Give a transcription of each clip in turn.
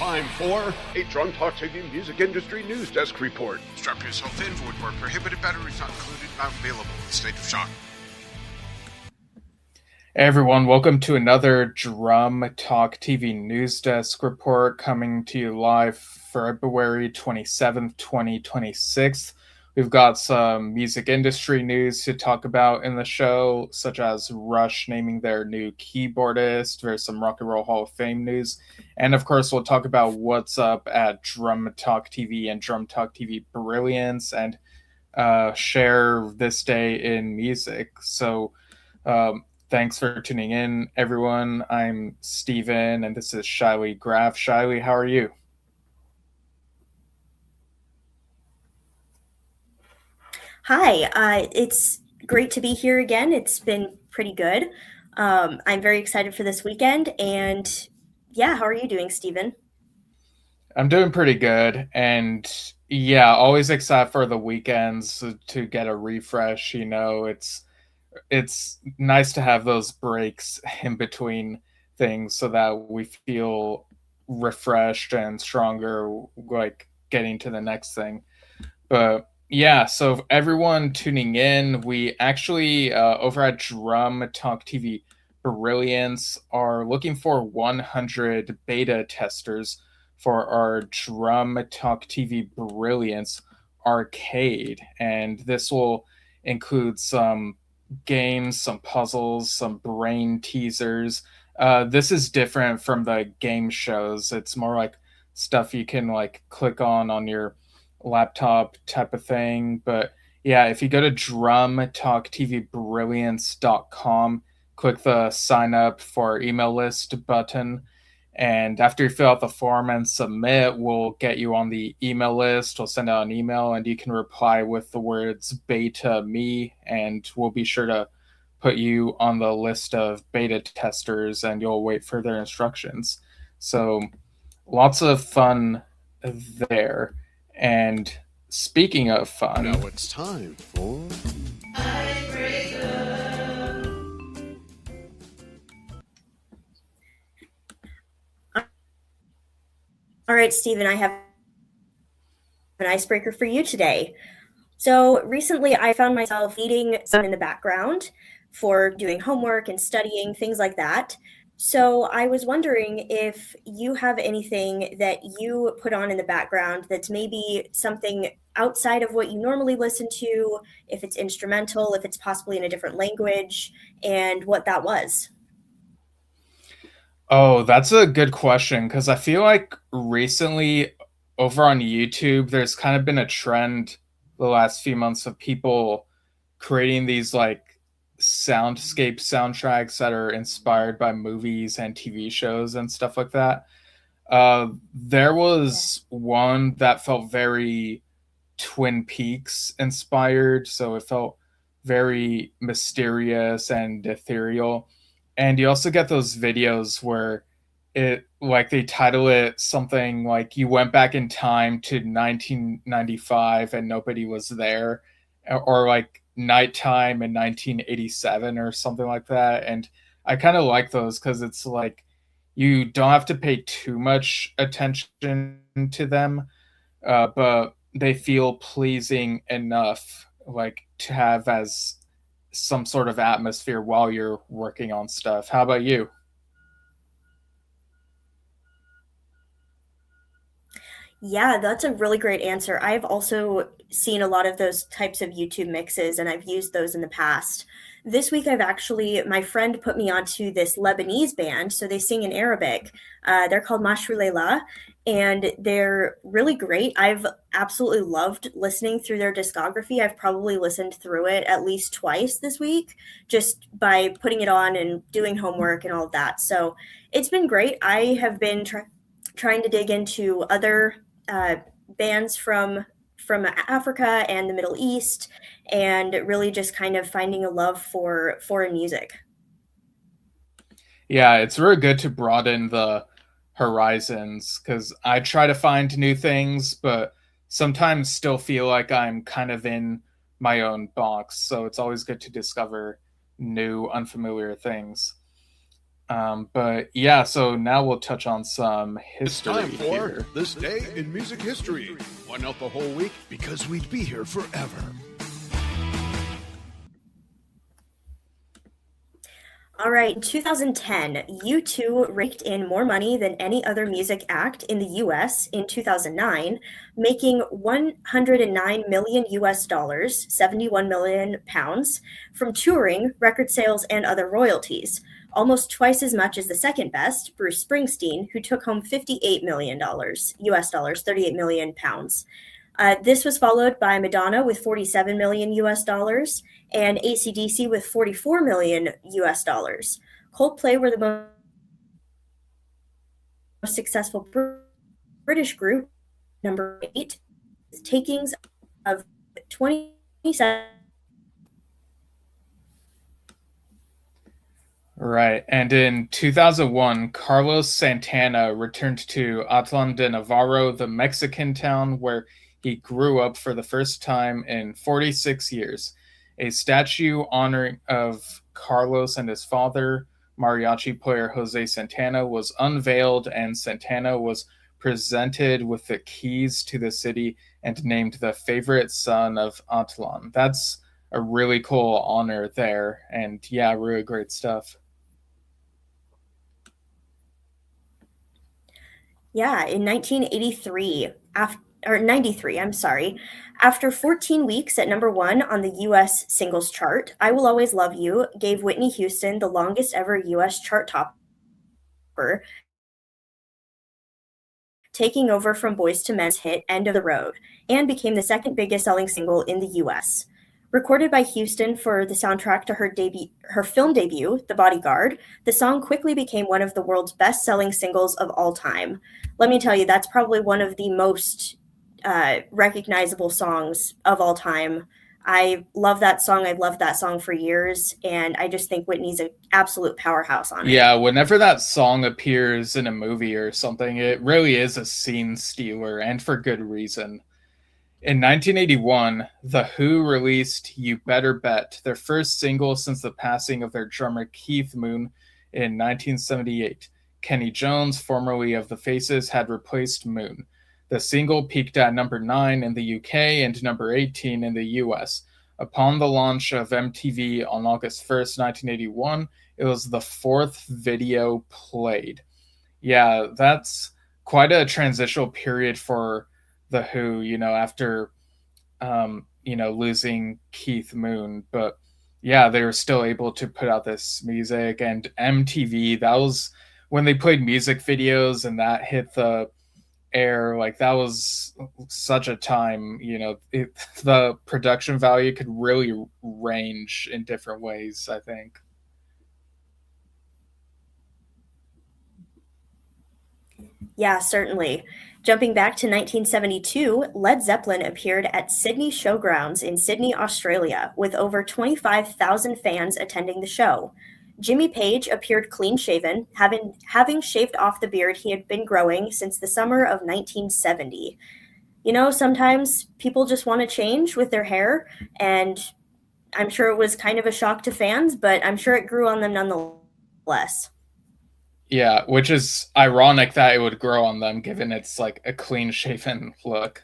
time for a Drunk Talk TV Music Industry News Desk Report. Strap yourself in for what prohibited batteries not included, not available in State of Shock. Hey everyone, welcome to another Drum Talk TV News Desk Report coming to you live February 27th, 2026. We've got some music industry news to talk about in the show, such as Rush naming their new keyboardist. There's some Rock and Roll Hall of Fame news. And of course, we'll talk about what's up at Drum Talk TV and Drum Talk TV Brilliance and share this day in music. So thanks for tuning in, everyone. I'm Steven, and this is Shylee Graf. Shylee, how are you? Hi, it's great to be here again. It's been pretty good. I'm very excited for this weekend, and yeah, how are you doing, Steven? I'm doing pretty good, and yeah, always excited for the weekends to get a refresh. You know, it's nice to have those breaks in between things so that we feel refreshed and stronger, like getting to the next thing. But yeah, so everyone tuning in, we actually over at Drum Talk TV Brilliance are looking for 100 beta testers for our Drum Talk TV Brilliance arcade, and this will include some games, some puzzles, some brain teasers. This is different from the game shows. It's more like stuff you can like click on your laptop type of thing. But yeah, if you go to drumtalktvbrilliance.com, click the sign up for email list button, and after you fill out the form and submit, we'll get you on the email list. We'll send out an email and you can reply with the words beta me, and we'll be sure to put you on the list of beta testers and you'll wait for their instructions. So lots of fun there. And speaking of fun, now it's time for All right, Steven, I have an icebreaker for you today. So recently I found myself eating some in the background for doing homework and studying, things like that. So I was wondering if you have anything that you put on in the background that's maybe something outside of what you normally listen to, if it's instrumental, if it's possibly in a different language, and what that was. oh, that's a good question because I feel like recently over on YouTube, there's kind of been a trend the last few months of people creating these like soundscape soundtracks that are inspired by movies and TV shows and stuff like that. There was one that felt very Twin Peaks inspired, so it felt very mysterious and ethereal. And you also get those videos where it like they title it something like you went back in time to 1995 and nobody was there, or like nighttime in 1987 or something like that. And I kind of like those because it's like you don't have to pay too much attention to them, but they feel pleasing enough like to have as some sort of atmosphere while you're working on stuff. How about you? Yeah, that's a really great answer. I've also seen a lot of those types of YouTube mixes and I've used those in the past. This week, my friend put me onto this Lebanese band. So they sing in Arabic. They're called Mashru Leila, and they're really great. I've absolutely loved listening through their discography. I've probably listened through it at least twice this week just by putting it on and doing homework and all of that. So it's been great. I have been trying to dig into other bands from Africa and the Middle East, and really just kind of finding a love for foreign music. Yeah, it's really good to broaden the horizons because I try to find new things, but sometimes still feel like I'm kind of in my own box. So it's always good to discover new, unfamiliar things. But yeah, so now we'll touch on some It's history time for here. This Day in Music History. One out the whole week because we'd be here forever. All right, in 2010, U2 raked in more money than any other music act in the US in 2009, making 109 million US dollars, 71 million pounds, from touring, record sales, and other royalties, almost twice as much as the second best, Bruce Springsteen, who took home $58 million US dollars, 38 million pounds. This was followed by Madonna with 47 million US dollars and AC/DC with 44 million US dollars. Coldplay were the most successful British group, number 8, with takings of 27. Right. And in 2001, Carlos Santana returned to Atlan de Navarro, the Mexican town where he grew up for the first time in 46 years. A statue honoring of Carlos and his father, mariachi player Jose Santana, was unveiled, and Santana was presented with the keys to the city and named the favorite son of Atlan. That's a really cool honor there. And yeah, really great stuff. Yeah, in 1983, or 93, I'm sorry. After 14 weeks at number 1 on the US singles chart, I Will Always Love You gave Whitney Houston the longest ever US chart topper, taking over from Boyz II Men's hit End of the Road, and became the second biggest selling single in the US. Recorded by Houston for the soundtrack to her film debut, The Bodyguard, the song quickly became one of the world's best-selling singles of all time. Let me tell you, that's probably one of the most recognizable songs of all time. I love that song. I've loved that song for years, and I just think Whitney's an absolute powerhouse on it. Yeah, whenever that song appears in a movie or something, it really is a scene stealer, and for good reason. In 1981, The Who released You Better Bet, their first single since the passing of their drummer Keith Moon in 1978. Kenny Jones, formerly of The Faces, had replaced Moon. The single peaked at number 9 in the UK and number 18 in the US. Upon the launch of MTV on August 1st, 1981, it was the 4th video played. Yeah, that's quite a transitional period for The Who, after, losing Keith Moon. But yeah, they were still able to put out this music. And MTV, that was when they played music videos and that hit the air. Like, that was such a time, the production value could really range in different ways, I think. Yeah, certainly. Jumping back to 1972, Led Zeppelin appeared at Sydney Showgrounds in Sydney, Australia, with over 25,000 fans attending the show. Jimmy Page appeared clean-shaven, having shaved off the beard he had been growing since the summer of 1970. Sometimes people just want to change with their hair, and I'm sure it was kind of a shock to fans, but I'm sure it grew on them nonetheless. Yeah, which is ironic that it would grow on them, given it's like a clean-shaven look.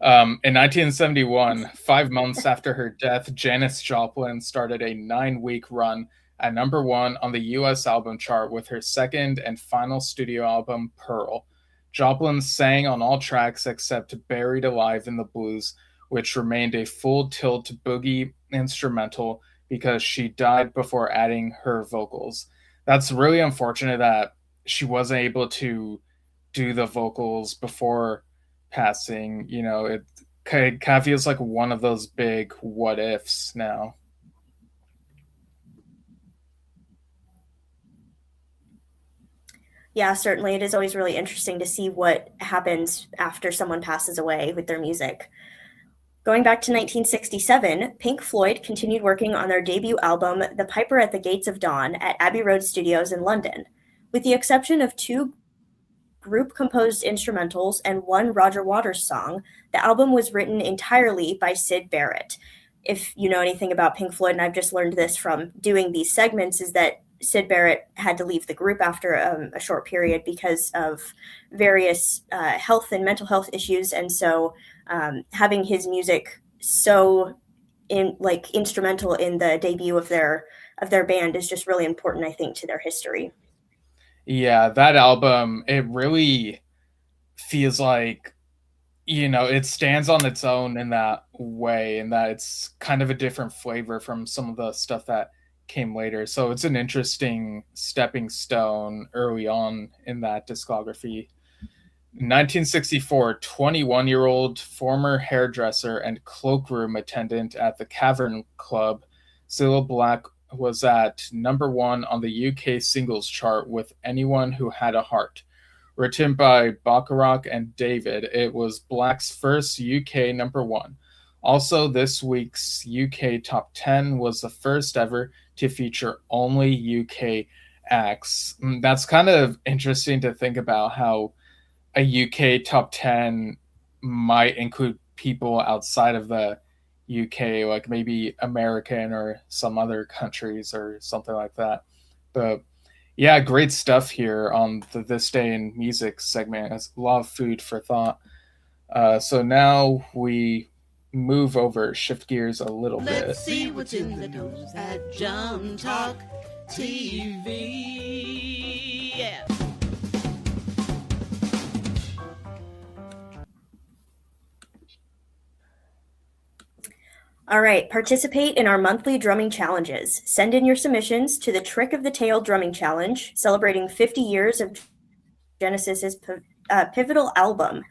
In 1971, 5 months after her death, Janis Joplin started a 9-week run at number 1 on the US album chart with her second and final studio album, Pearl. Joplin sang on all tracks except Buried Alive in the Blues, which remained a full tilt boogie instrumental because she died before adding her vocals. That's really unfortunate that she wasn't able to do the vocals before passing. It kind of feels like one of those big what ifs now. Yeah, certainly. It is always really interesting to see what happens after someone passes away with their music. Going back to 1967, Pink Floyd continued working on their debut album, The Piper at the Gates of Dawn, at Abbey Road Studios in London. With the exception of 2 group-composed instrumentals and 1 Roger Waters song, the album was written entirely by Syd Barrett. If you know anything about Pink Floyd, and I've just learned this from doing these segments, is that Syd Barrett had to leave the group after a short period because of various health and mental health issues, and so having his music so instrumental in the debut of their band is just really important, I think, to their history. Yeah, that album, it really feels like, it stands on its own in that way, and that it's kind of a different flavor from some of the stuff that came later. So it's an interesting stepping stone early on in that discography. 1964, 21-year-old former hairdresser and cloakroom attendant at the Cavern Club, Cilla Black was at number 1 on the UK singles chart with Anyone Who Had a Heart. Written by Bacharach and David, it was Black's first UK number 1. Also, this week's UK Top 10 was the first ever to feature only UK acts. That's kind of interesting to think about, how a UK Top 10 might include people outside of the UK, like maybe American or some other countries or something like that. But yeah, great stuff here on the This Day in Music segment. It's a lot of food for thought. So now we move over, shift gears a little bit. Let's see what's in the news at John Talk TV. Yeah. All right, participate in our monthly drumming challenges. Send in your submissions to the Trick of the Tail Drumming Challenge, celebrating 50 years of Genesis's pivotal album.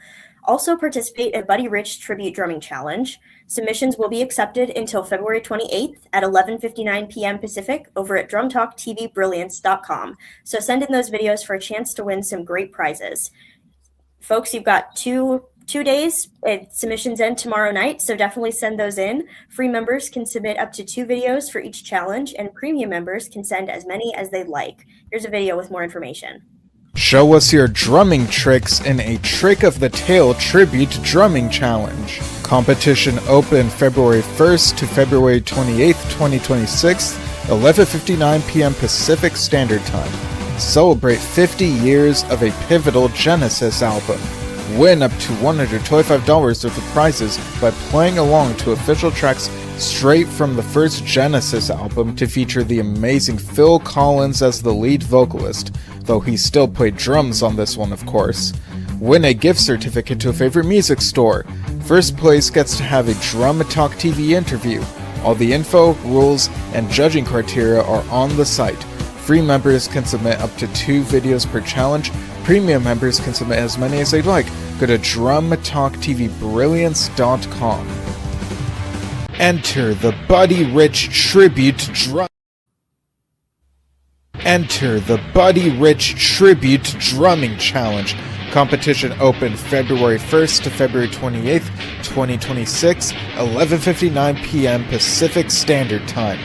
Also participate in Buddy Rich Tribute Drumming Challenge. Submissions will be accepted until February 28th at 11:59 p.m. Pacific over at drumtalktvbrilliance.com. So send in those videos for a chance to win some great prizes. Folks, you've got two days. Submissions end tomorrow night, so definitely send those in. Free members can submit up to 2 videos for each challenge, and premium members can send as many as they'd like. Here's a video with more information. Show us your drumming tricks in a Trick of the Tail Tribute Drumming Challenge. Competition open February 1st to February 28th, 2026, 11:59 p.m. Pacific Standard Time. Celebrate 50 years of a pivotal Genesis album. Win up to $125 worth of prizes by playing along to official tracks straight from the first Genesis album to feature the amazing Phil Collins as the lead vocalist, though he still played drums on this one, of course. Win a gift certificate to a favorite music store. First place gets to have a Drum Talk TV interview. All the info, rules, and judging criteria are on the site. Free members can submit up to 2 videos per challenge. Premium members can submit as many as they'd like. Go to drumtalktvbrilliance.com. Enter the Buddy Rich Tribute Drumming Challenge. Competition open February 1st to February 28th, 2026, 11:59 p.m. Pacific Standard Time.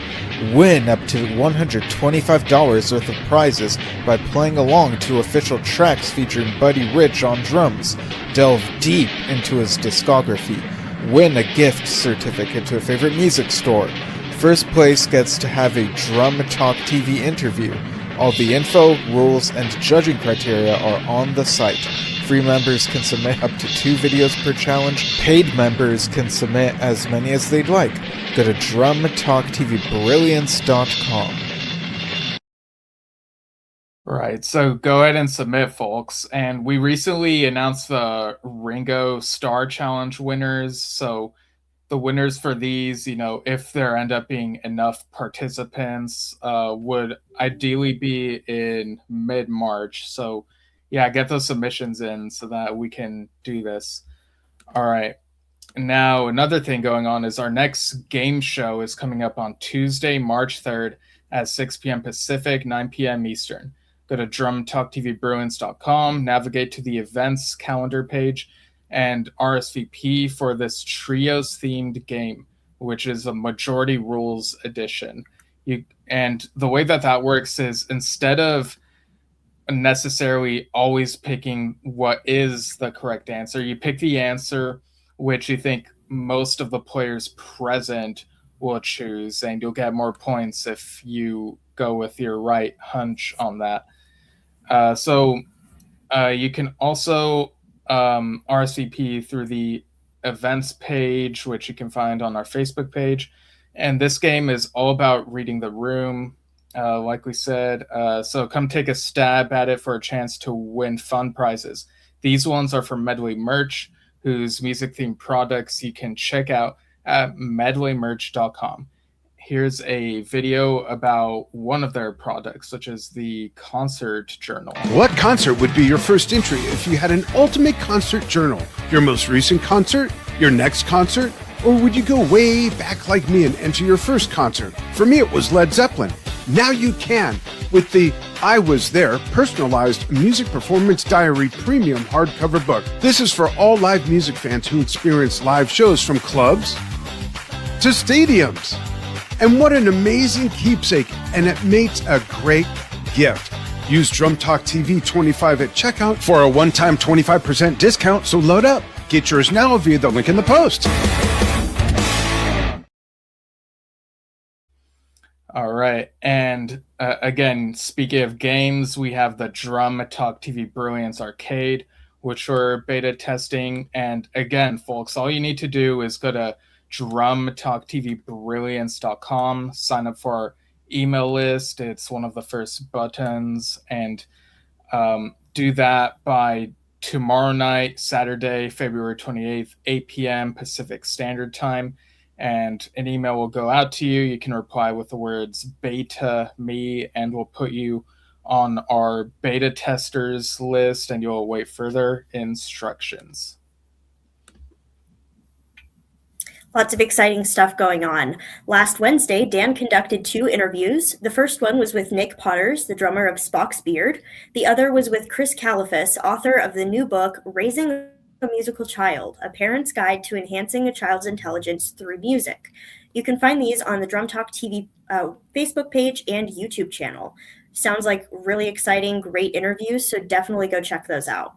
Win up to $125 worth of prizes by playing along to official tracks featuring Buddy Rich on drums. Delve deep into his discography. Win a gift certificate to a favorite music store. First place gets to have a Drum Talk TV interview. All the info, rules, and judging criteria are on the site. Free members can submit up to 2 videos per challenge. Paid members can submit as many as they'd like. Go to drumtalktvbrilliance.com. Right, so go ahead and submit, folks. And we recently announced the Ringo Star Challenge winners. So the winners for these, if there end up being enough participants, would ideally be in mid-March. So yeah, get those submissions in so that we can do this. All right. Now, another thing going on is our next game show is coming up on Tuesday, March 3rd at 6 p.m. Pacific, 9 p.m. Eastern. Go to drumtalktvbrilliance.com, navigate to the events calendar page, and RSVP for this Trios-themed game, which is a Majority Rules edition. And the way that works is, instead of necessarily always picking what is the correct answer, you pick the answer which you think most of the players present will choose, and you'll get more points if you go with your right hunch on that. So you can also RSVP through the events page, which you can find on our Facebook page. And this game is all about reading the room, like we said. So come take a stab at it for a chance to win fun prizes. These ones are from Medley Merch, whose music-themed products you can check out at medleymerch.com. Here's a video about one of their products, such as the concert journal. What concert would be your first entry if you had an ultimate concert journal? Your most recent concert? Your next concert? Or would you go way back like me and enter your first concert? For me, it was Led Zeppelin. Now you can with the I Was There personalized music performance diary premium hardcover book. This is for all live music fans who experience live shows from clubs to stadiums. And what an amazing keepsake, and it makes a great gift. Use Drum Talk TV 25 at checkout for a one-time 25% discount, so load up. Get yours now via the link in the post. All right. And again, speaking of games, we have the Drum Talk TV Brilliance Arcade, which we're beta testing. And again, folks, all you need to do is go to drumtalktvbrilliance.com, sign up for our email list. It's one of the first buttons, and do that by tomorrow night, Saturday, February 28th, 8 p.m. Pacific Standard Time, and an email will go out to you. You can reply with the words beta me, and we'll put you on our beta testers list, and you'll await further instructions. Lots of exciting stuff going on. Last Wednesday, Dan conducted 2 interviews. The first one was with Nick Potters, the drummer of Spock's Beard. The other was with Chris Califas, author of the new book, Raising a Musical Child, A Parent's Guide to Enhancing a Child's Intelligence Through Music. You can find these on the Drum Talk TV Facebook page and YouTube channel. Sounds like really exciting, great interviews, so definitely go check those out.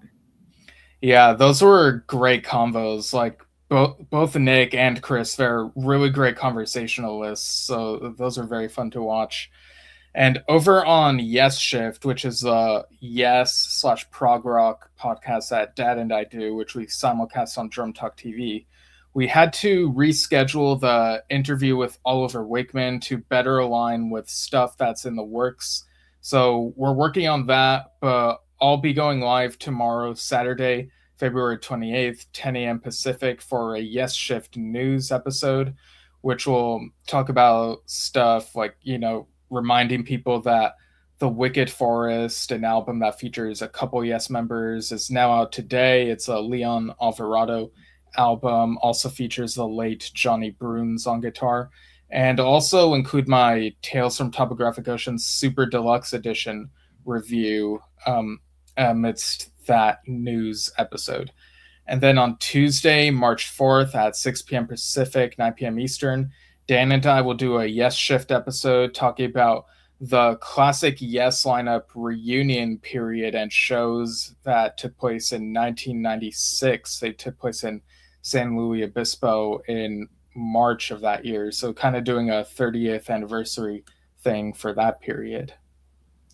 Yeah, those were great combos. Like, both Nick and Chris, they're really great conversationalists, so those are very fun to watch. And over on Yes Shift, which is a Yes/prog rock podcast that Dad and I do, which we simulcast on Drum Talk TV, we had to reschedule the interview with Oliver Wakeman to better align with stuff that's in the works. So we're working on that, but I'll be going live tomorrow, Saturday, February 28th, 10 a.m. Pacific, for a Yes Shift news episode, which will talk about stuff like, reminding people that The Wicked Forest, an album that features a couple Yes members, is now out today. It's a Leon Alvarado album, also features the late Johnny Bruns on guitar, and also include my Tales from Topographic Ocean Super Deluxe Edition review amidst that news episode. And then on Tuesday, March 4th at 6 p.m. Pacific, 9 p.m. Eastern, Dan and I will do a Yes Shift episode talking about the classic Yes lineup reunion period and shows that took place in 1996. They took place in San Luis Obispo in March of that year. So kind of doing a 30th anniversary thing for that period.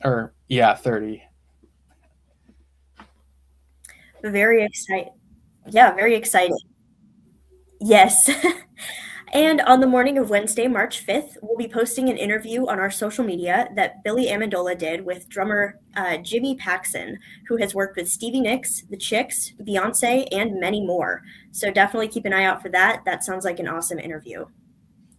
30. Very exciting. Yeah, very exciting. Yes. And on the morning of Wednesday, March 5th, we'll be posting an interview on our social media that Billy Amendola did with drummer Jimmy Paxson, who has worked with Stevie Nicks, The Chicks, Beyonce, and many more. So definitely keep an eye out for that. That sounds like an awesome interview.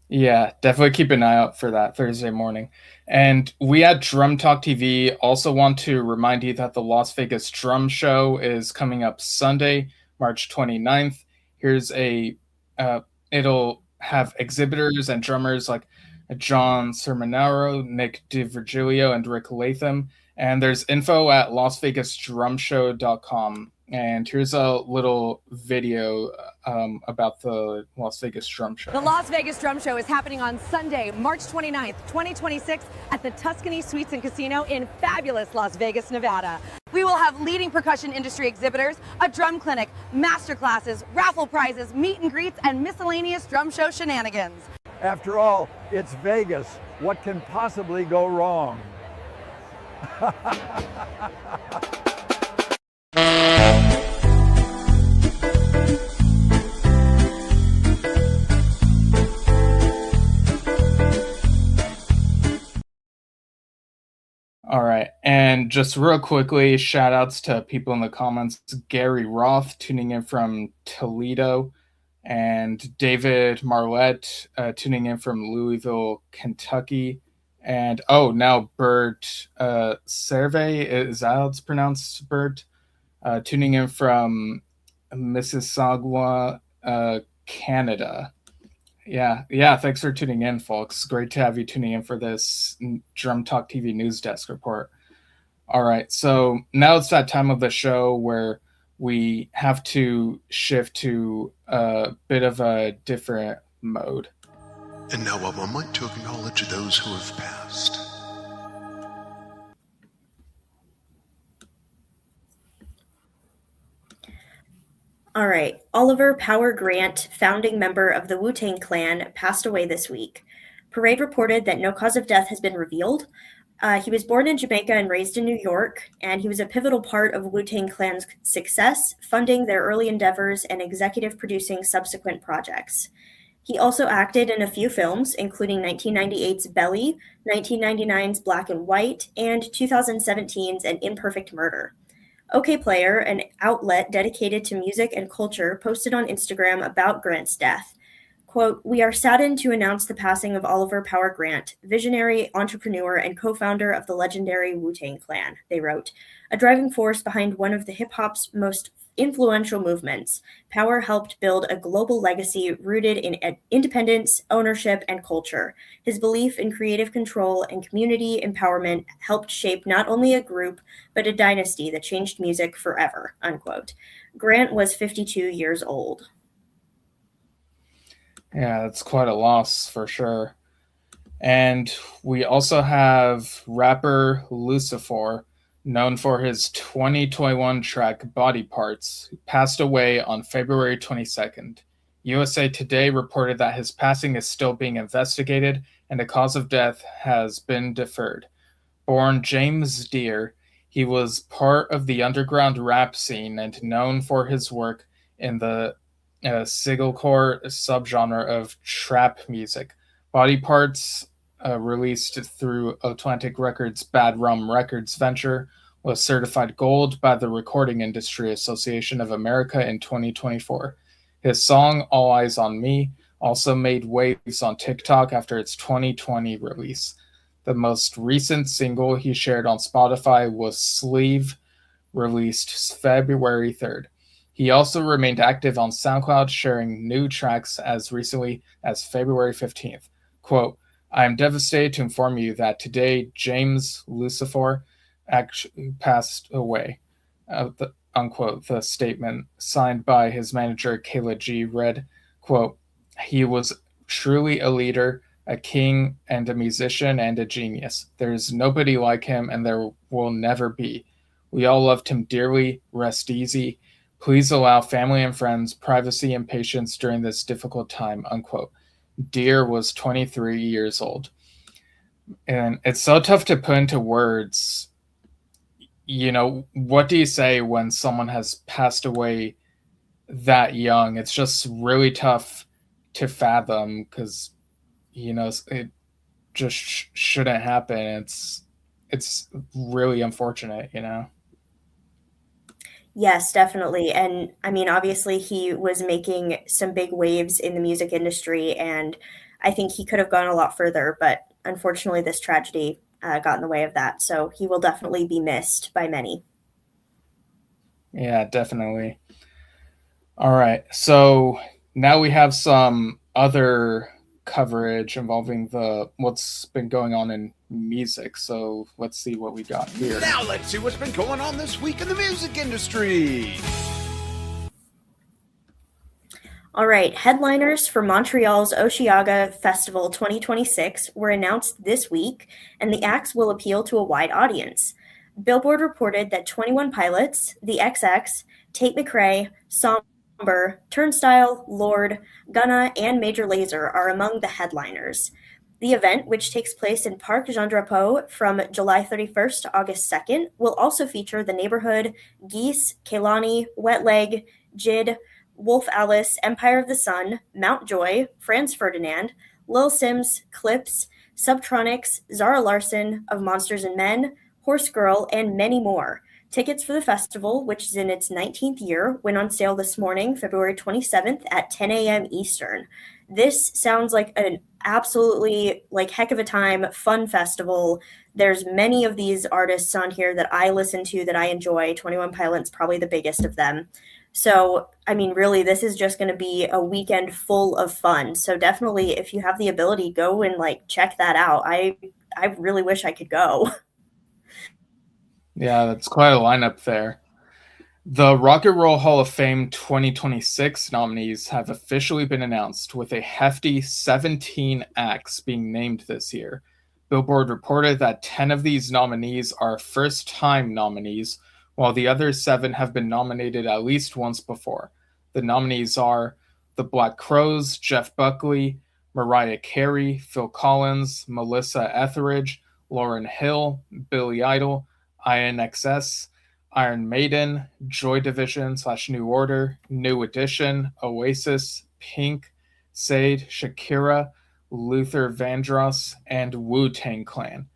Yeah, definitely keep an eye out for that Thursday morning. And we at Drum Talk TV also want to remind you that the Las Vegas Drum Show is coming up Sunday, March 29th. Here's it'll have exhibitors and drummers like John Sermonaro, Nick DiVirgilio, and Rick Latham. And there's info at lasvegasdrumshow.com. And here's a little video about the Las Vegas Drum Show. The Las Vegas Drum Show is happening on Sunday, March 29th, 2026 at the Tuscany Suites and Casino in fabulous Las Vegas, Nevada. We will have leading percussion industry exhibitors, a drum clinic, master classes, raffle prizes, meet and greets, and miscellaneous drum show shenanigans. After all, it's Vegas. What can possibly go wrong? All right. And just real quickly, shout outs to people in the comments. Gary Roth tuning in from Toledo, and David Marlette tuning in from Louisville, Kentucky. And now Bert Serve, is that how it's pronounced, Bert? Tuning in from Mississauga, Canada. Yeah. Thanks for tuning in, folks. Great to have you tuning in for this Drum Talk TV News Desk report. All right, so now it's that time of the show where we have to shift to a bit of a different mode. And now a moment to acknowledge those who have passed. All right. Oliver Power Grant, founding member of the Wu-Tang Clan, passed away this week. Parade reported that no cause of death has been revealed. He was born in Jamaica and raised in New York, and he was a pivotal part of Wu-Tang Clan's success, funding their early endeavors and executive producing subsequent projects. He also acted in a few films, including 1998's Belly, 1999's Black and White, and 2017's An Imperfect Murder. OK Player, an outlet dedicated to music and culture, posted on Instagram about Grant's death. Quote, "We are saddened to announce the passing of Oliver Power Grant, visionary, entrepreneur, and co-founder of the legendary Wu-Tang Clan," they wrote. "A driving force behind one of the hip-hop's most influential movements, Power helped build a global legacy rooted in independence, ownership, and culture. His belief in creative control and community empowerment helped shape not only a group, but a dynasty that changed music forever," unquote. Grant was 52 years old. Yeah, that's quite a loss for sure. And we also have rapper Lucifer, known for his 2021 track Body Parts, who passed away on February 22nd. USA Today reported that his passing is still being investigated and the cause of death has been deferred. Born James Deere, he was part of the underground rap scene and known for his work in the Sigglecore subgenre of trap music. Body Parts, released through Atlantic Records' Bad Rum Records venture, was certified gold by the Recording Industry Association of America in 2024. His song All Eyes on Me also made waves on TikTok after its 2020 release. The most recent single he shared on Spotify was Sleeve, released February 3rd. He also remained active on SoundCloud, sharing new tracks as recently as February 15th. Quote, "I am devastated to inform you that today James Lucifer actually passed away," unquote. The statement, signed by his manager Kayla G, read, quote, "He was truly a leader, a king, and a musician, and a genius. There is nobody like him, and there will never be. We all loved him dearly. Rest easy. Please allow family and friends privacy and patience during this difficult time," unquote. Deere was 23 years old. And it's so tough to put into words. You know, what do you say when someone has passed away that young? It's just really tough to fathom because, you know, it just shouldn't happen. It's really unfortunate, you know? Yes, definitely. And I mean, obviously, he was making some big waves in the music industry, and I think he could have gone a lot further, but unfortunately, this tragedy got in the way of that. So he will definitely be missed by many. Yeah, definitely. All right. So now we have some other coverage involving what's been going on in music. So let's see what we got here. Now let's see what's been going on this week in the music industry. All right, headliners for Montreal's Osheaga Festival 2026 were announced this week, and the acts will appeal to a wide audience. Billboard reported that 21 Pilots, The XX, Tate McRae, Somber, Number, Turnstile, Lord, Gunna, and Major Lazer are among the headliners. The event, which takes place in Parc Jean Drapeau from July 31st to August 2nd, will also feature The Neighborhood, Geese, Kehlani, Wet Leg, Jid, Wolf Alice, Empire of the Sun, Mountjoy, Franz Ferdinand, Lil Sims, Clips, Subtronics, Zara Larson of Monsters and Men, Horse Girl, and many more. Tickets for the festival, which is in its 19th year, went on sale this morning, February 27th at 10 a.m. Eastern. This sounds like an absolutely heck of a time, fun festival. There's many of these artists on here that I listen to that I enjoy. 21 Pilots probably the biggest of them. So, I mean, really, this is just going to be a weekend full of fun. So definitely, if you have the ability, go and check that out. I really wish I could go. Yeah, that's quite a lineup there. The Rock and Roll Hall of Fame 2026 nominees have officially been announced, with a hefty 17 acts being named this year. Billboard reported that 10 of these nominees are first-time nominees, while the other 7 have been nominated at least once before. The nominees are the Black Crowes, Jeff Buckley, Mariah Carey, Phil Collins, Melissa Etheridge, Lauryn Hill, Billy Idol, INXS, Iron Maiden, Joy Division / New Order, New Edition, Oasis, Pink, Sade, Shakira, Luther Vandross, and Wu-Tang Clan.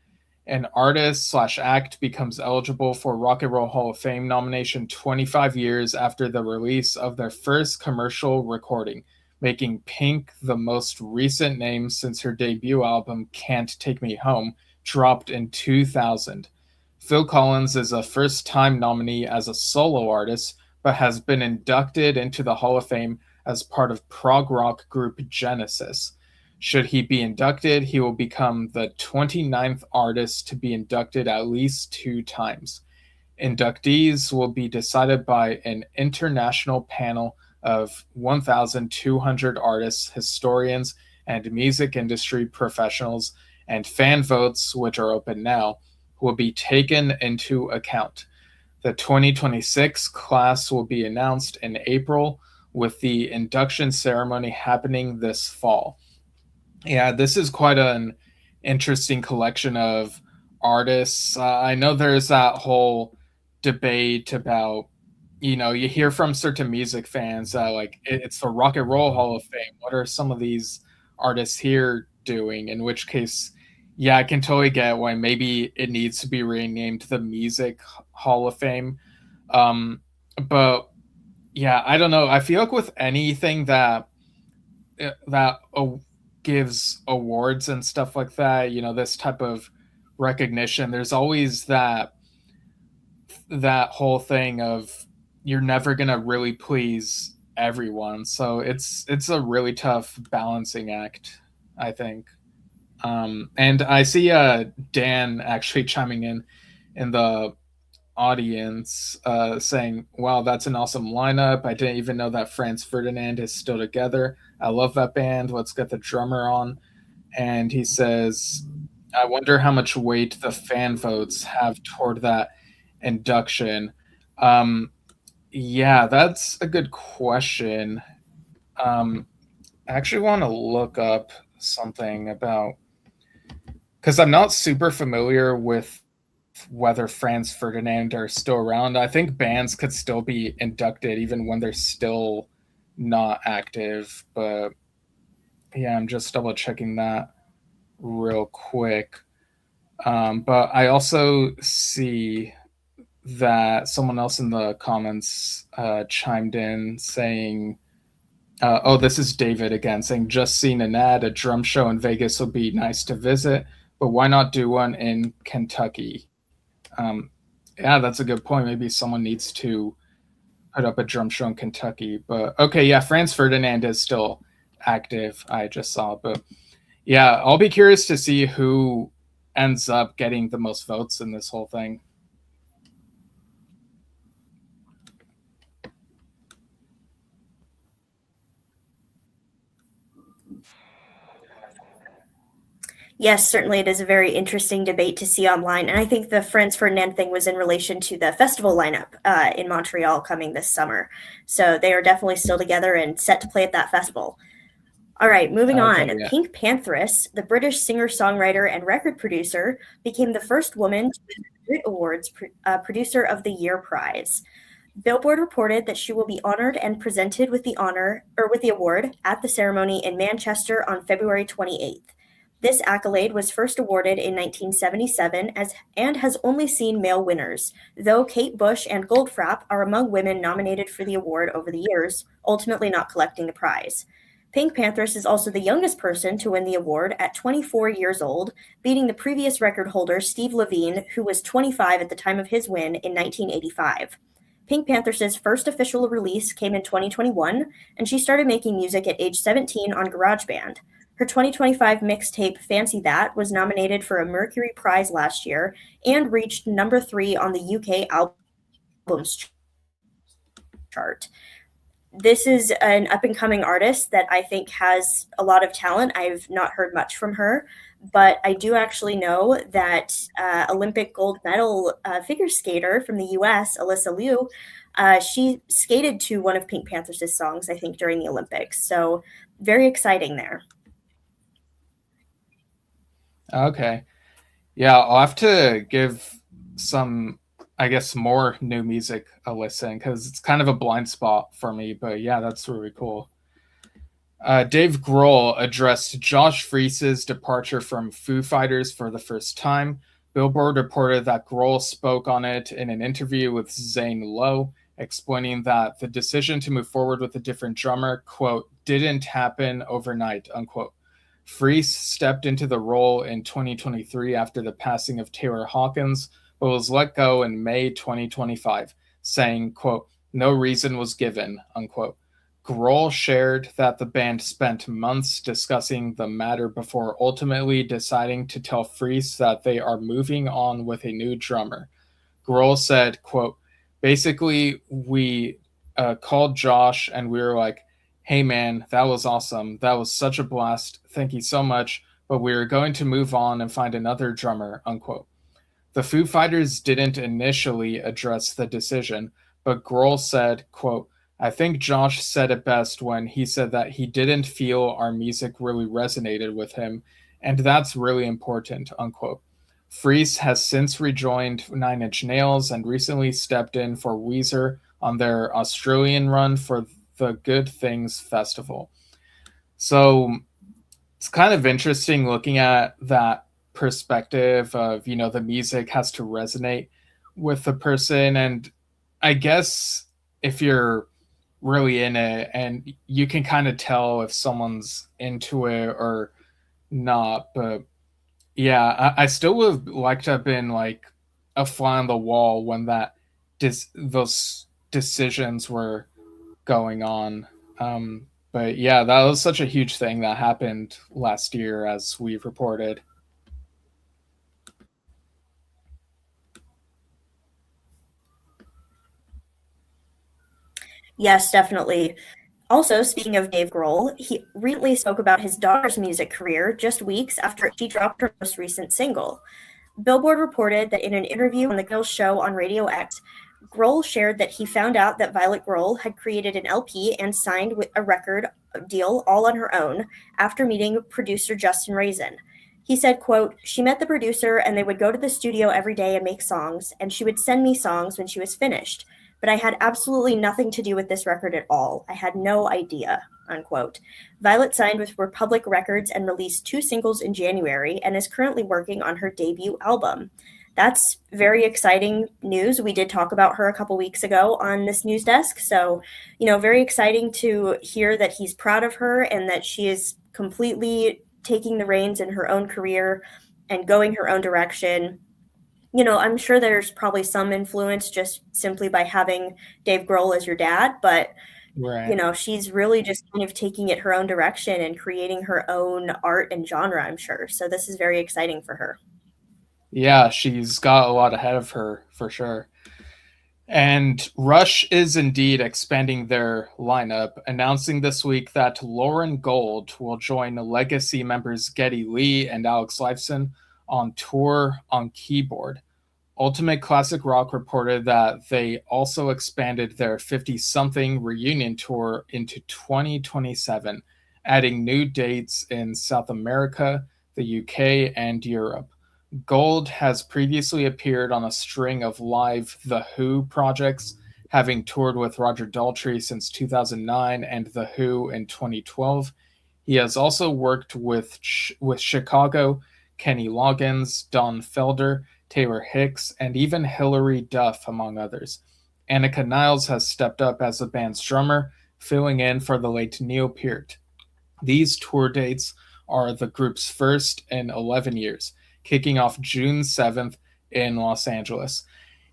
An artist / act becomes eligible for Rock and Roll Hall of Fame nomination 25 years after the release of their first commercial recording, making Pink the most recent name since her debut album Can't Take Me Home dropped in 2000. Phil Collins is a first-time nominee as a solo artist, but has been inducted into the Hall of Fame as part of prog rock group Genesis. Should he be inducted, he will become the 29th artist to be inducted at least 2 times. Inductees will be decided by an international panel of 1,200 artists, historians, and music industry professionals, and fan votes, which are open now, will be taken into account. The 2026 class will be announced in April, with the induction ceremony happening this fall. Yeah, this is quite an interesting collection of artists. I know there's that whole debate about, you hear from certain music fans that it's the Rock and Roll Hall of Fame. What are some of these artists here doing? In which case, yeah, I can totally get why maybe it needs to be renamed the Music Hall of Fame. But yeah, I don't know. I feel like with anything that gives awards and stuff like that, this type of recognition, there's always that whole thing of you're never gonna really please everyone. So it's a really tough balancing act, I think. And I see Dan actually chiming in the audience, saying, wow, that's an awesome lineup. I didn't even know that Franz Ferdinand is still together. I love that band. Let's get the drummer on. And he says, I wonder how much weight the fan votes have toward that induction. Yeah, that's a good question. I actually want to look up something about, because I'm not super familiar with whether Franz Ferdinand are still around. I think bands could still be inducted even when they're still not active. But yeah, I'm just double checking that real quick. But I also see that someone else in the comments chimed in saying, oh, this is David again, saying, just seen an ad, a drum show in Vegas would be nice to visit, but why not do one in Kentucky? Yeah, that's a good point. Maybe someone needs to put up a drum show in Kentucky. But okay, yeah, Franz Ferdinand is still active, I just saw. But yeah, I'll be curious to see who ends up getting the most votes in this whole thing. Yes, certainly it is a very interesting debate to see online. And I think the Franz Ferdinand thing was in relation to the festival lineup in Montreal coming this summer. So they are definitely still together and set to play at that festival. All right, moving Okay, on. yeah. Pink Pantheress, the British singer-songwriter and record producer, became the first woman to win the Brit Awards Producer of the Year prize. Billboard reported that she will be honored and presented with the award at the ceremony in Manchester on February 28th. This accolade was first awarded in 1977 and has only seen male winners, though Kate Bush and Goldfrapp are among women nominated for the award over the years, ultimately not collecting the prize. Pink Pantheress is also the youngest person to win the award at 24 years old, beating the previous record holder Steve Levine, who was 25 at the time of his win in 1985. Pink Pantheress' first official release came in 2021, and she started making music at age 17 on GarageBand. Her 2025 mixtape Fancy That was nominated for a Mercury Prize last year and reached number 3 on the UK albums chart. This is an up-and-coming artist that I think has a lot of talent. I've not heard much from her, but I do actually know that Olympic gold medal figure skater from the U.S., Alyssa Liu, she skated to one of Pink Pantheress' songs, I think, during the Olympics. So very exciting there. Okay. Yeah, I'll have to give some, I guess, more new music a listen because it's kind of a blind spot for me. But yeah, that's really cool. Dave Grohl addressed Josh Freese's departure from Foo Fighters for the first time. Billboard reported that Grohl spoke on it in an interview with Zane Lowe, explaining that the decision to move forward with a different drummer, quote, didn't happen overnight, unquote. Freese stepped into the role in 2023 after the passing of Taylor Hawkins, but was let go in May 2025, saying, quote, no reason was given, unquote. Grohl shared that the band spent months discussing the matter before ultimately deciding to tell Freese that they are moving on with a new drummer. Grohl said, quote, basically, we called Josh and we were like, hey man, that was awesome. That was such a blast. Thank you so much. But we were going to move on and find another drummer, unquote. The Foo Fighters didn't initially address the decision, but Grohl said, quote, I think Josh said it best when he said that he didn't feel our music really resonated with him, and that's really important, unquote. Freese has since rejoined Nine Inch Nails and recently stepped in for Weezer on their Australian run for the Good Things Festival. So it's kind of interesting looking at that perspective of, you know, the music has to resonate with the person. And I guess if you're really in it and you can kind of tell if someone's into it or not. But yeah, I still would have liked to have been like a fly on the wall when those decisions were going on. But yeah, that was such a huge thing that happened last year, as we've reported. Yes, definitely. Also, speaking of Dave Grohl, he recently spoke about his daughter's music career just weeks after she dropped her most recent single. Billboard reported that in an interview on the Girls Show on Radio X, Grohl shared that he found out that Violet Grohl had created an LP and signed with a record deal all on her own after meeting producer Justin Raisin. He said, quote, she met the producer and they would go to the studio every day and make songs, and she would send me songs when she was finished. But I had absolutely nothing to do with this record at all. I had no idea, unquote. Violet signed with Republic Records and released 2 singles in January and is currently working on her debut album. That's very exciting news. We did talk about her a couple weeks ago on this news desk. So, you know, very exciting to hear that he's proud of her and that she is completely taking the reins in her own career and going her own direction. You know, I'm sure there's probably some influence just simply by having Dave Grohl as your dad, but Right. you know, she's really just kind of taking it her own direction and creating her own art and genre, I'm sure. So this is very exciting for her. Yeah, she's got a lot ahead of her for sure. And Rush is indeed expanding their lineup, announcing this week that Lauren Gold will join legacy members Geddy Lee and Alex Lifeson on tour on keyboard. Ultimate Classic Rock reported that they also expanded their 50-something reunion tour into 2027, adding new dates in South America, the UK, and Europe. Gold has previously appeared on a string of live The Who projects, having toured with Roger Daltrey since 2009 and The Who in 2012. He has also worked with Chicago, Kenny Loggins, Don Felder, Taylor Hicks, and even Hilary Duff, among others. Annika Niles has stepped up as the band's drummer, filling in for the late Neil Peart. These tour dates are the group's first in 11 years, kicking off June 7th in Los Angeles.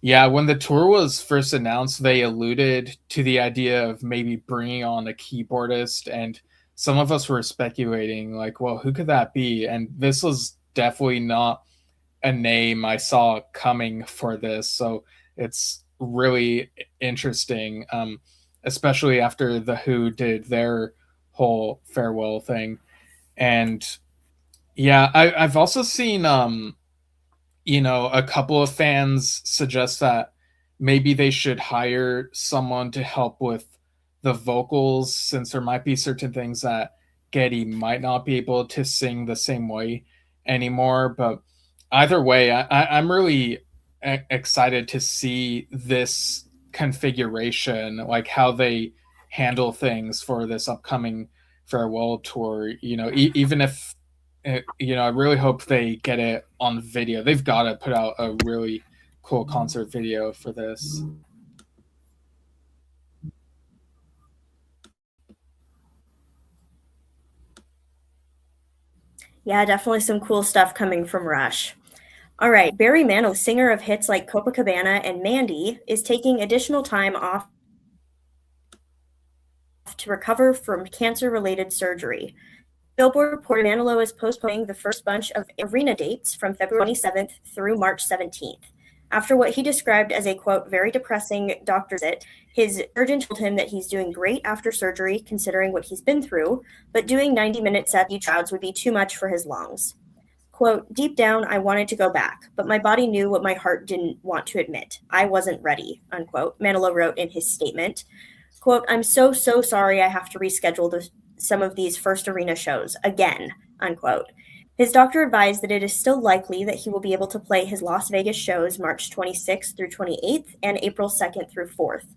Yeah, when the tour was first announced, they alluded to the idea of maybe bringing on a keyboardist, and some of us were speculating, like, well, who could that be? And this was definitely not a name I saw coming for this, so it's really interesting, especially after The Who did their whole farewell thing. And yeah, I've also seen a couple of fans suggest that maybe they should hire someone to help with the vocals, since there might be certain things that Geddy might not be able to sing the same way anymore. But either way, I'm really excited to see this configuration, like how they handle things for this upcoming farewell tour. Even if I really hope they get it on video. They've got to put out a really cool concert video for this. Yeah, definitely some cool stuff coming from Rush. All right, Barry Manilow, singer of hits like Copacabana and Mandy, is taking additional time off to recover from cancer-related surgery. Billboard reported Manilow is postponing the first bunch of arena dates from February 27th through March 17th. After what he described as a, quote, very depressing doctor visit, his surgeon told him that he's doing great after surgery, considering what he's been through, but doing 90-minute set crowds would be too much for his lungs. Quote, deep down, I wanted to go back, but my body knew what my heart didn't want to admit. I wasn't ready, unquote, Manilow wrote in his statement. Quote, I'm so sorry I have to reschedule some of these first arena shows again, unquote. His doctor advised that it is still likely that he will be able to play his Las Vegas shows March 26th through 28th and April 2nd through 4th.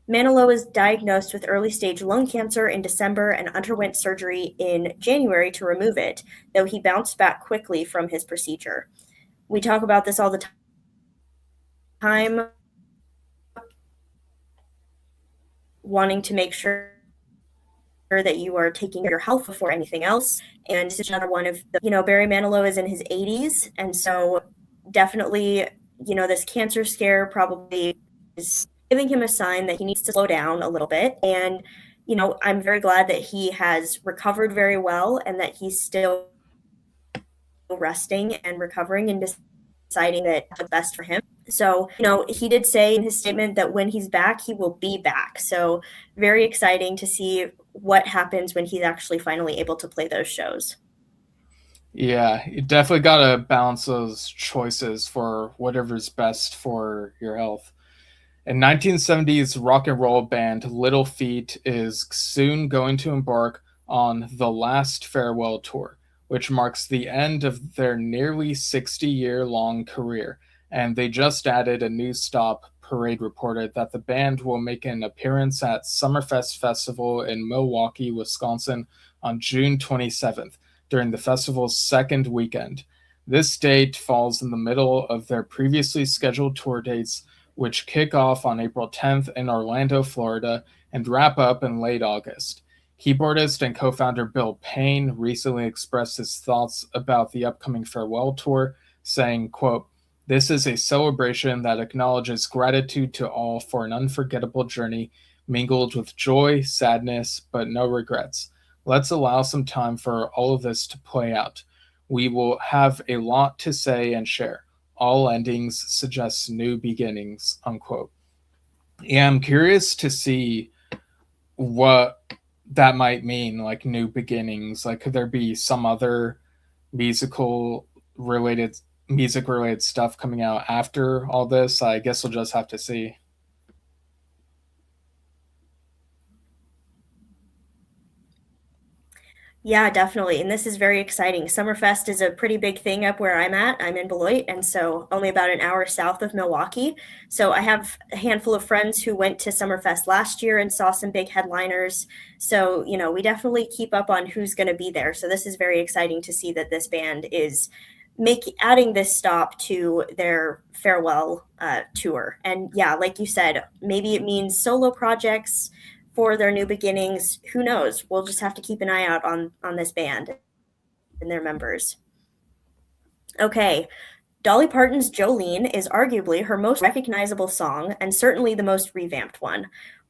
Manilow was diagnosed with early-stage lung cancer in December and underwent surgery in January to remove it, though he bounced back quickly from his procedure. We talk about this all the time, wanting to make sure that you are taking care of your health before anything else. And this is another one of Barry Manilow is in his 80s, and so definitely, this cancer scare probably is giving him a sign that he needs to slow down a little bit. And, I'm very glad that he has recovered very well and that he's still resting and recovering and deciding that the best for him. So, he did say in his statement that when he's back, he will be back. So very exciting to see what happens when he's actually finally able to play those shows. Yeah, you definitely got to balance those choices for whatever's best for your health. And 1970s rock and roll band Little Feat is soon going to embark on the last farewell tour, which marks the end of their nearly 60-year-long career. And they just added a new stop. Parade reported that the band will make an appearance at Summerfest Festival in Milwaukee, Wisconsin on June 27th during the festival's second weekend. This date falls in the middle of their previously scheduled tour dates, which kick off on April 10th in Orlando, Florida, and wrap up in late August. Keyboardist and co-founder Bill Payne recently expressed his thoughts about the upcoming farewell tour, saying, quote, this is a celebration that acknowledges gratitude to all for an unforgettable journey, mingled with joy, sadness, but no regrets. Let's allow some time for all of this to play out. We will have a lot to say and share. All endings suggest new beginnings, unquote. Yeah, I'm curious to see what that might mean, like new beginnings. Like, could there be some other musical related music related stuff coming out after all this? I guess we'll just have to see. Yeah, definitely. And this is very exciting. Summerfest is a pretty big thing up where I'm at. I'm in Beloit, and so only about an hour south of Milwaukee. So I have a handful of friends who went to Summerfest last year and saw some big headliners. So, we definitely keep up on who's going to be there. So this is very exciting to see that this band is adding this stop to their farewell tour. And yeah, like you said, maybe it means solo projects for their new beginnings. Who knows? We'll just have to keep an eye out on this band and their members. Okay, Dolly Parton's Jolene is arguably her most recognizable song and certainly the most revamped one.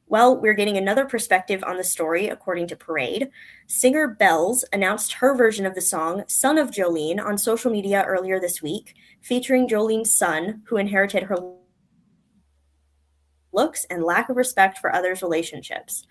Well, we're getting another perspective on the story according to Parade. Singer Bells announced her version of the song Son of Jolene on social media earlier this week, featuring Jolene's son, who inherited her looks and lack of respect for others' relationships.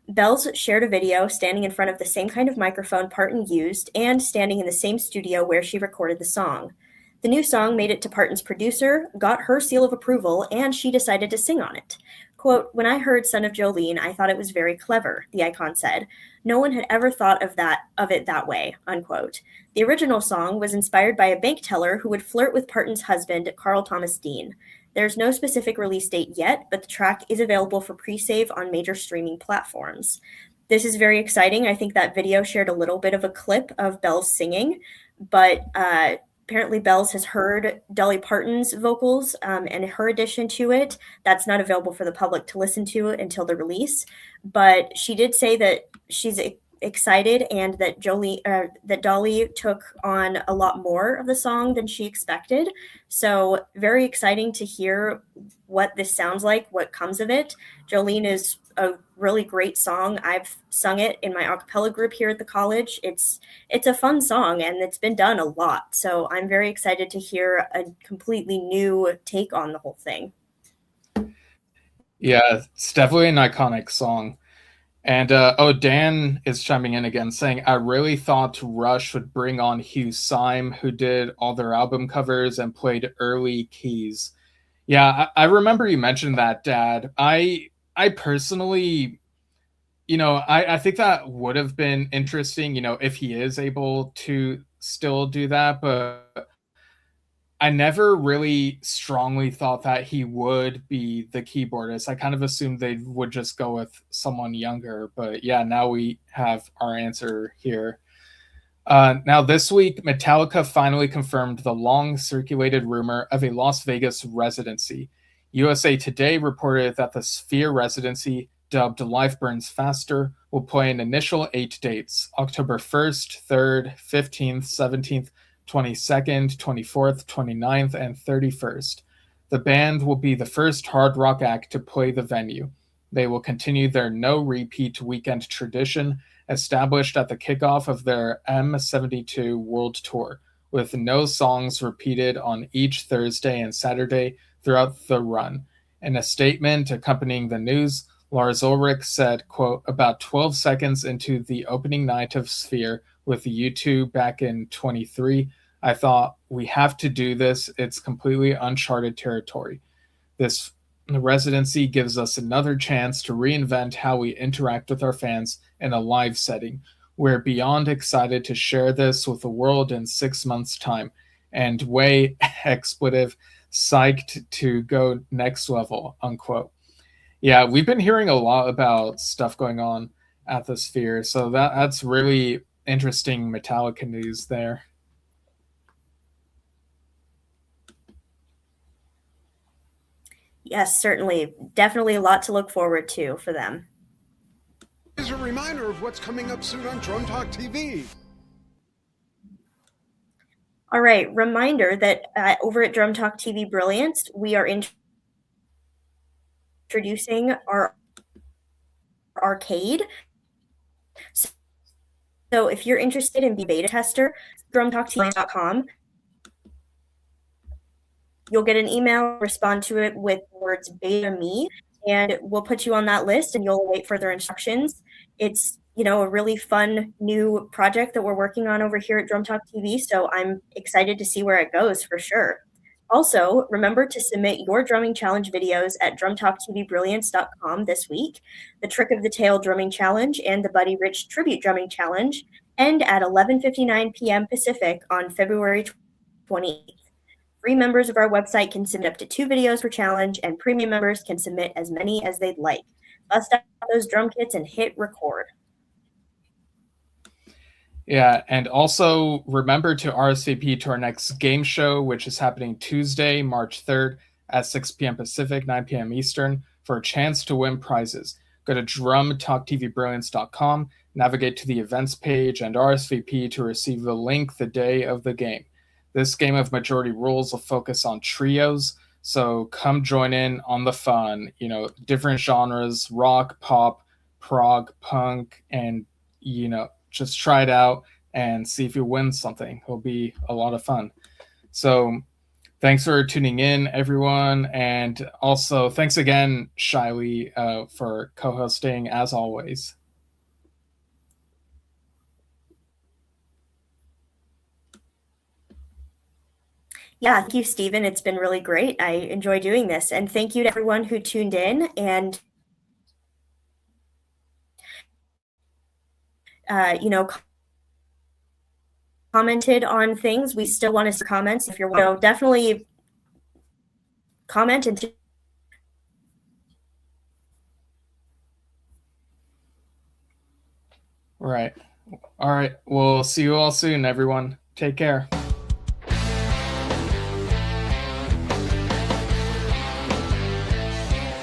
Bells shared a video standing in front of the same kind of microphone Parton used and standing in the same studio where she recorded the song. The new song made it to Parton's producer, got her seal of approval, and she decided to sing on it. Quote, "When I heard Son of Jolene, I thought it was very clever," the icon said. "No one had ever thought of it that way," unquote. The original song was inspired by a bank teller who would flirt with Parton's husband, Carl Thomas Dean. There's no specific release date yet, but the track is available for pre-save on major streaming platforms. This is very exciting. I think that video shared a little bit of a clip of Bells singing, but apparently Bells has heard Dolly Parton's vocals and her addition to it. That's not available for the public to listen to until the release, but she did say that she's excited and that Dolly took on a lot more of the song than she expected. So very exciting to hear what this sounds like, what comes of it. Jolene is a really great song. I've sung it in my a cappella group here at the college. It's a fun song and it's been done a lot. So I'm very excited to hear a completely new take on the whole thing. Yeah, it's definitely an iconic song. And Dan is chiming in again saying, I really thought Rush would bring on Hugh Syme, who did all their album covers and played early keys. Yeah, I remember you mentioned that, Dad. I personally, I think that would have been interesting, if he is able to still do that, but I never really strongly thought that he would be the keyboardist. I kind of assumed they would just go with someone younger, but yeah, now we have our answer here. Now, this week, Metallica finally confirmed the long circulated rumor of a Las Vegas residency. USA Today reported that the Sphere residency, dubbed Life Burns Faster, will play an initial 8 dates: October 1st, 3rd, 15th, 17th, 22nd, 24th, 29th, and 31st. The band will be the first hard rock act to play the venue. They will continue their no repeat weekend tradition established at the kickoff of their M72 World Tour, with no songs repeated on each Thursday and Saturday throughout the run. In a statement accompanying the news, Lars Ulrich said, quote, "About 12 seconds into the opening night of Sphere with U2 back in 23, I thought, we have to do this. It's completely uncharted territory. This residency gives us another chance to reinvent how we interact with our fans in a live setting. We're beyond excited to share this with the world in 6 months' time, and way expletive psyched to go next level," unquote. Yeah, we've been hearing a lot about stuff going on at the Sphere, so that's really interesting Metallica news there. Yes, certainly. Definitely a lot to look forward to for them. Here's a reminder of what's coming up soon on Drum Talk TV. All right, reminder that over at Drum Talk TV Brilliance, we are introducing our arcade. So if you're interested in being a beta tester, drumtalktv.com. You'll get an email, respond to it with words beta me, and we'll put you on that list and you'll await further instructions. It's, a really fun new project that we're working on over here at Drum Talk TV, so I'm excited to see where it goes for sure. Also, remember to submit your drumming challenge videos at drumtalktvbrilliance.com this week, the Trick of the Tail drumming challenge and the Buddy Rich tribute drumming challenge, and at 11:59 p.m. Pacific on February 28th. Free members of our website can submit up to 2 videos per challenge, and premium members can submit as many as they'd like. Bust out those drum kits and hit record. Yeah, and also remember to RSVP to our next game show, which is happening Tuesday, March 3rd at 6 p.m. Pacific, 9 p.m. Eastern, for a chance to win prizes. Go to drumtalktvbrilliance.com, navigate to the events page, and RSVP to receive the link the day of the game. This game of majority rules will focus on trios, so come join in on the fun. Different genres, rock, pop, prog, punk, and, just try it out and see if you win something. It'll be a lot of fun. So thanks for tuning in, everyone. And also thanks again, Shylee, for co-hosting as always. Yeah, thank you, Stephen. It's been really great. I enjoy doing this. And thank you to everyone who tuned in and, commented on things. We still want to see comments. If you're definitely comment and Right. All right. We'll see you all soon, everyone. Take care.